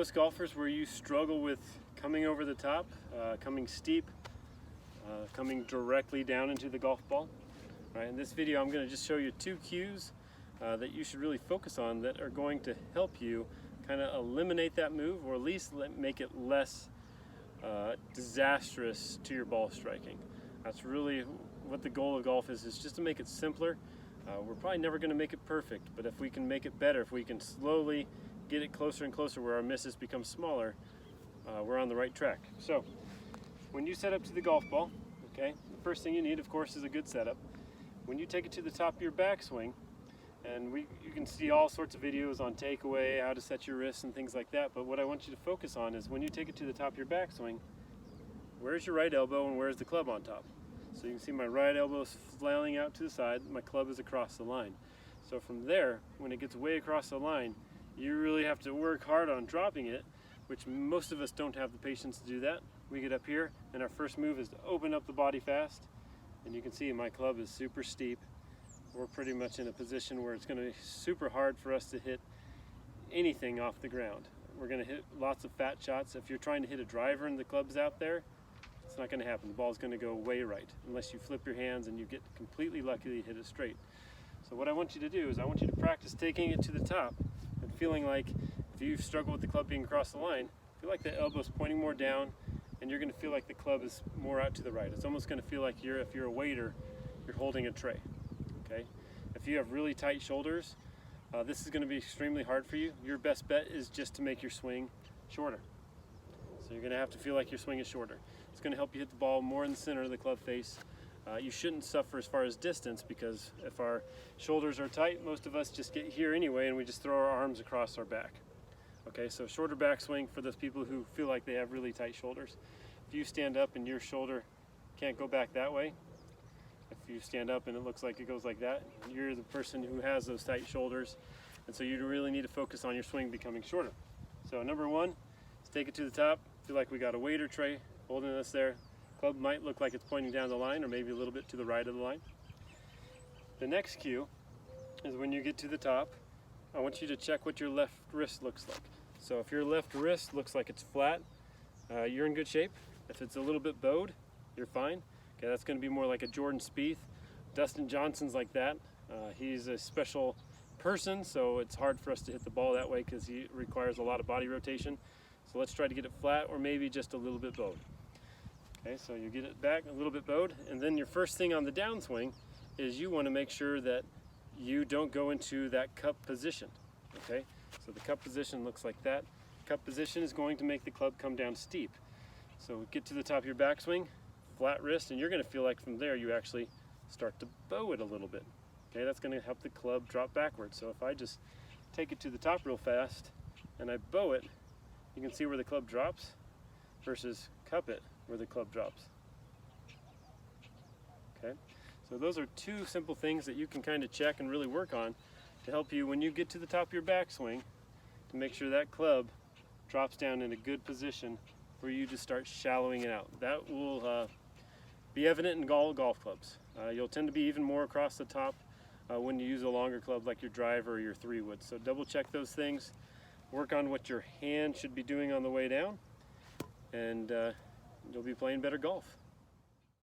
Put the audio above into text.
most golfers where you struggle with coming over the top, coming steep, coming directly down into the golf ball. All right, in this video I'm going to just show you 2 cues that you should really focus on that are going to help you kind of eliminate that move, or at least make it less disastrous to your ball striking. That's really what the goal of golf is just to make it simpler. We're probably never going to make it perfect, but if we can make it better, if we can slowly get it closer and closer where our misses become smaller, we're on the right track. So when you set up to the golf ball, okay, the first thing you need, of course, is a good setup. When you take it to the top of your backswing, and you can see all sorts of videos on takeaway, how to set your wrists and things like that, but what I want you to focus on is when you take it to the top of your backswing, where's your right elbow and where's the club on top? So you can see my right elbow is flailing out to the side, my club is across the line. So from there, when it gets way across the line, you really have to work hard on dropping it, which most of us don't have the patience to do that. We get up here, and our first move is to open up the body fast, and you can see my club is super steep. We're pretty much in a position where it's going to be super hard for us to hit anything off the ground. We're going to hit lots of fat shots. If you're trying to hit a driver and the club's out there, it's not going to happen. The ball's going to go way right unless you flip your hands and you get completely lucky to hit it straight. So what I want you to do is I want you to practice taking it to the top and feeling like, if you struggle with the club being across the line, feel like the elbow's pointing more down, and you're going to feel like the club is more out to the right. It's almost going to feel like if you're a waiter, you're holding a tray. Okay? If you have really tight shoulders, this is going to be extremely hard for you. Your best bet is just to make your swing shorter. So you're going to have to feel like your swing is shorter. It's going to help you hit the ball more in the center of the club face. You shouldn't suffer as far as distance, because if our shoulders are tight, most of us just get here anyway and we just throw our arms across our back. Okay, so shorter backswing for those people who feel like they have really tight shoulders. If you stand up and your shoulder can't go back that way, if you stand up and it looks like it goes like that, you're the person who has those tight shoulders, and so you really need to focus on your swing becoming shorter. So number 1 is take it to the top. Feel like we got a waiter tray holding us there. Club might look like it's pointing down the line, or maybe a little bit to the right of the line. The next cue is when you get to the top, I want you to check what your left wrist looks like. So if your left wrist looks like it's flat, you're in good shape. If it's a little bit bowed, you're fine. Okay, that's going to be more like a Jordan Spieth. Dustin Johnson's like that. He's a special person, so it's hard for us to hit the ball that way because he requires a lot of body rotation. So let's try to get it flat, or maybe just a little bit bowed. Okay, so you get it back a little bit bowed, and then your first thing on the downswing is you want to make sure that you don't go into that cup position. Okay, so the cup position looks like that. Cup position is going to make the club come down steep. So get to the top of your backswing, flat wrist, and you're going to feel like from there you actually start to bow it a little bit. Okay, that's going to help the club drop backwards. So if I just take it to the top real fast and I bow it, you can see where the club drops versus cup it where the club drops. Okay, so those are 2 simple things that you can kind of check and really work on to help you when you get to the top of your backswing, to make sure that club drops down in a good position for you to start shallowing it out. That will be evident in golf clubs. You'll tend to be even more across the top when you use a longer club like your driver or your 3-wood. So double check those things. Work on what your hand should be doing on the way down, and you'll be playing better golf.